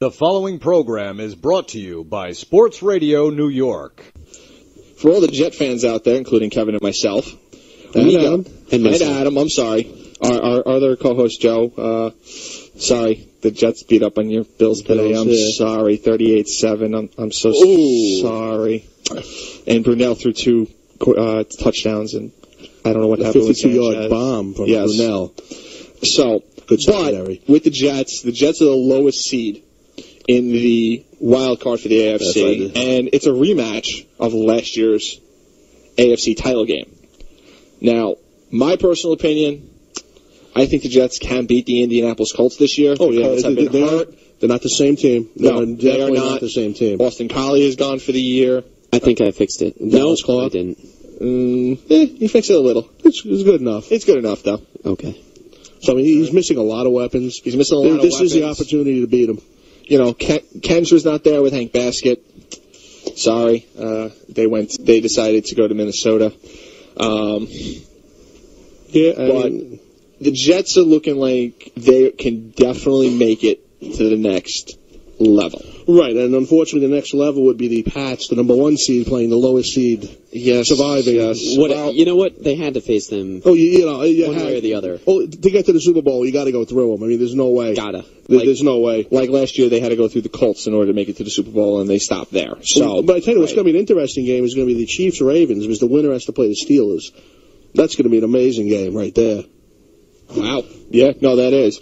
The following program is brought to you by Sports Radio New York. For all the Jet fans out there, including Kevin and myself, and Adam, I'm sorry. Our other co-host, Joe, sorry, the Jets beat up on your Bills today. I'm sorry, 38-7. I'm so sorry. And Brunel threw 2 touchdowns, and I don't know what happened with Sanchez. 52-yard bomb from Brunel. So, but with the Jets are the lowest seed in the wild card for the AFC, and it's a rematch of last year's AFC title game. Now, my personal opinion, I think the Jets can beat the Indianapolis Colts this year. Oh, yeah. They're not the same team. No, they are not the same team. Austin Collie is gone for the year. I think I fixed it. No, I didn't. You fixed it a little. It's good enough. It's good enough, though. Okay. So, I mean, he's missing a lot of weapons. He's missing a lot of weapons. This is the opportunity to beat him. You know, Ken's not there with Hank Baskett. Sorry. They decided to go to Minnesota. But the Jets are looking like they can definitely make it to the next level. Right, and unfortunately the next level would be the Pats, the number 1 seed, playing the lowest seed. Yes. Surviving. Yes. You know what? They had to face them one way or the other. Oh, to get to the Super Bowl, you got to go through them. I mean, there's no way. There's no way. Like last year, they had to go through the Colts in order to make it to the Super Bowl, and they stopped there. So, but I tell you, what's going to be an interesting game is going to be the Chiefs-Ravens, because the winner has to play the Steelers. That's going to be an amazing game right there. Wow. Yeah, no, that is.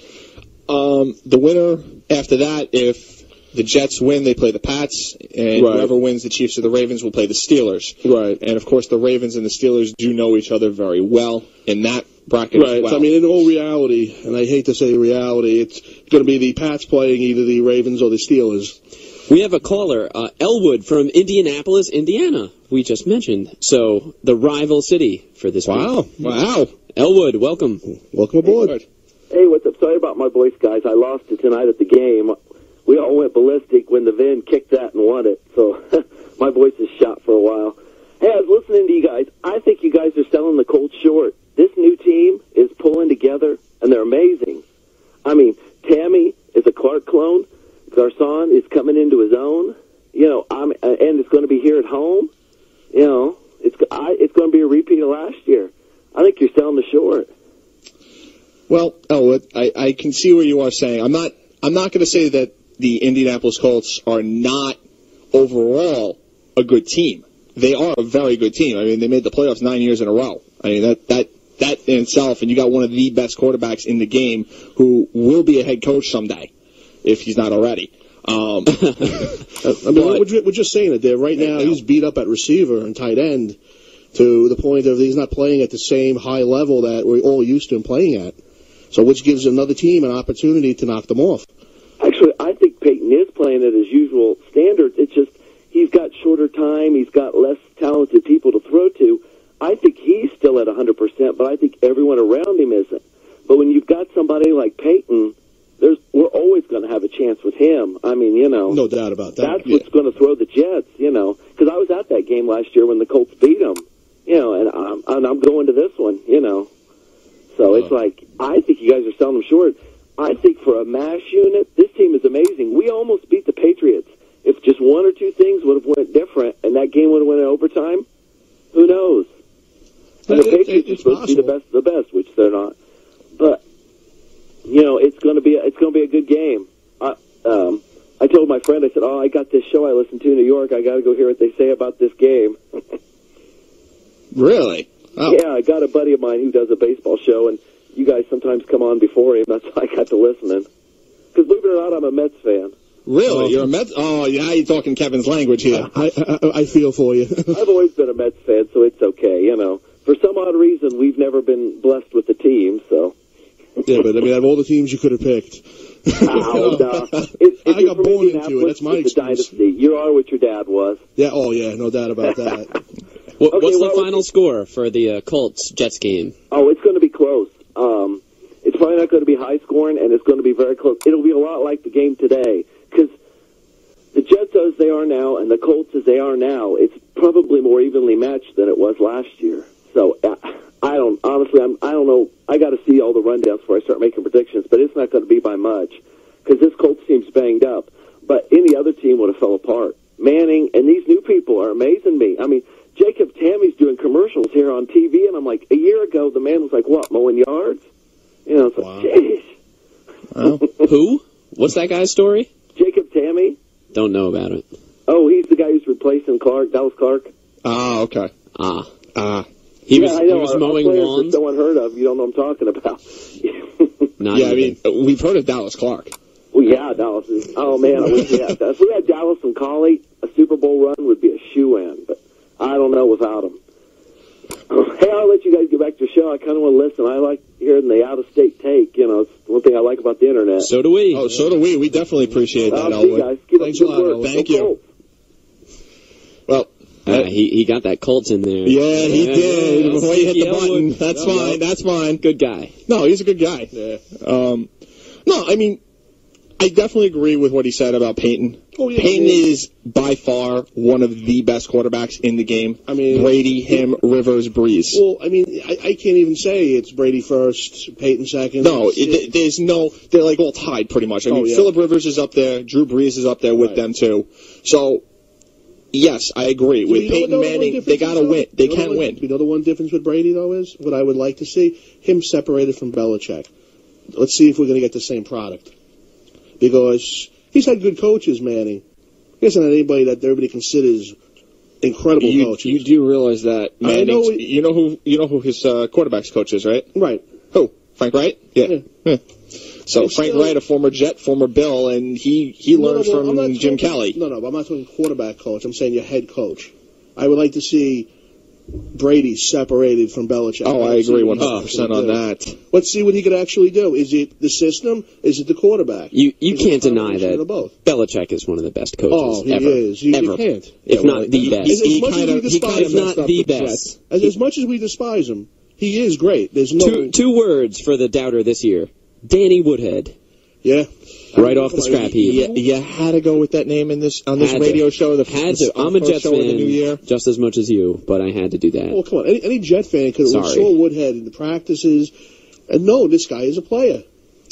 The winner after that, if the Jets win, they play the Pats, and whoever wins, the Chiefs or the Ravens, will play the Steelers. Right. And, of course, the Ravens and the Steelers do know each other very well in that bracket as well. I mean, in all reality, and I hate to say reality, it's going to be the Pats playing either the Ravens or the Steelers. We have a caller, Elwood from Indianapolis, Indiana, we just mentioned. So, the rival city for this week. Wow. Elwood, welcome. Welcome aboard. Hey, what's up? Sorry about my voice, guys. I lost it tonight at the game. We all went ballistic when the Vin kicked that and won it, so my voice is shot for a while. Hey, I was listening to you guys. I think you guys are selling the Colts short. This new team is pulling together, and they're amazing. I mean, Tammy is a Clark clone. Garcon is coming into his own. And it's going to be here at home. It's going to be a repeat of last year. I think you're selling the short. Well, Elwood, I can see where you are saying. I'm not going to say that the Indianapolis Colts are not overall a good team. They are a very good team. I mean, they made the playoffs 9 years in a row. I mean, that in itself, and you got one of the best quarterbacks in the game who will be a head coach someday, if he's not already. I mean, we're just saying it there. Right now, he's beat up at receiver and tight end to the point of he's not playing at the same high level that we're all used to him playing at. So which gives another team an opportunity to knock them off. Actually, I think Peyton is playing at his usual standards. It's just he's got shorter time. He's got less talented people to throw to. I think he's still at 100%, but I think everyone around him isn't. But when you've got somebody like Peyton, we're always going to have a chance with him. I mean, No doubt about that. That's what's going to throw the Jets, because I was at that game last year when the Colts beat them, and I'm going to this one, So it's like, I think you guys are selling them short. I think for a MASH unit, this team is amazing. We almost beat the Patriots. If just one or two things would have went different and that game would have went in overtime, who knows? And the Patriots are supposed to be the best of the best, which they're not. But it's going to be a good game. I told my friend, I said, I got this show I listen to in New York. I got to go hear what they say about this game. Really? Oh. Yeah, I got a buddy of mine who does a baseball show, and you guys sometimes come on before him. That's how I got to listening. Because believe it or not, I'm a Mets fan. Really? You're a Mets? Oh, yeah, you're talking Kevin's language here. I feel for you. I've always been a Mets fan, so it's okay, For some odd reason, we've never been blessed with the team, so. Yeah, but I mean, out of all the teams you could have picked. I got born into it. That's my experience. Dynasty. You are what your dad was. Yeah. Oh, yeah. No doubt about that. What's the final score for the Colts-Jets game? Oh, it's going to be close. It's probably not going to be high scoring, and it's going to be very close. It'll be a lot like the game today, because the Jets as they are now and the Colts as they are now, it's probably more evenly matched than it was last year. So I don't know. I got to see all the rundowns before I start making predictions, but it's not going to be by much because this Colts team's banged up. but any other team would have fell apart. Manning and these new people are amazing me. I mean, Jacob Tammy's doing commercials here on TV, and I'm like, a year ago, the man was like, what, mowing yards? You know, it's like, jeez. Wow. Who? What's that guy's story? Jacob Tammy. Don't know about it. Oh, he's the guy who's replacing Dallas Clark. Ah, okay. He was mowing lawns. No one heard of. You don't know what I'm talking about. I mean, we've heard of Dallas Clark. Well, yeah, Dallas is. Oh man, I wish we had that. If we had Dallas and Collie, a Super Bowl run would be a shoe-in. But I don't know without him. Hey, I'll let you guys get back to your show. I kind of want to listen. I like hearing the out-of-state take. You know, it's one thing I like about the internet. So do we. Oh, so do we. We definitely appreciate that, See you Elwood. guys. Keep Thanks up a the good lot. work. Thank Go you. Colts. Well, he got that Colts in there. yeah, he did. Yeah, Before you hit the Elwood. button. That's fine. That's fine. Good guy. No, he's a good guy. Yeah. No, I mean, I definitely agree with what he said about Peyton. Oh, yeah, Peyton yeah. is by far one of the best quarterbacks in the game. I mean, Brady, him, Rivers, Breeze. Well, I mean, I can't even say it's Brady first, Peyton second. No, there's no. They're like all tied pretty much. I mean, yeah. Phillip Rivers is up there. Drew Brees is up there with them too. So, yes, I agree with Peyton Manning. They gotta win. They can win. You know the one difference with Brady though is what I would like to see him separated from Belichick. Let's see if we're going to get the same product because he's had good coaches, Manning. He hasn't had anybody that everybody considers incredible coaches. You do realize that Manning. I know you know who his quarterbacks coach is, right? Right. Who? Frank Wright? Yeah. So And Frank still- Wright, a former Jet, former Bill, and he learned from Jim Kelly. No, but I'm not talking quarterback coach. I'm saying your head coach. I would like to see Brady separated from Belichick. Oh, I agree 100% on on that. Let's see what he could actually do. Is it the system? Is it the quarterback? You Is can't it a deny combination that of both? Belichick is one of the best coaches Oh, he ever. is. You ever. can't. If Yeah, not the best. As much as we he despise kind of him, if not the best. As much as we despise him, he is great. There's no... Two words for the doubter this year. Danny Woodhead. Yeah. Right off the scrap heap. You had to go with that name on this Had to. radio show. Had to. I'm a Jets show of the new year. fan just as much as you, but I had to do that. Well, come on. Any Jet fan could have Sorry. saw Woodhead in the practices and know this guy is a player.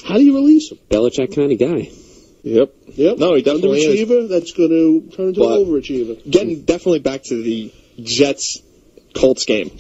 How do you release him? Belichick kind of guy. Yep. No, he definitely is. Underachiever that's going to turn into But- an overachiever. Getting definitely back to the Jets Colts game.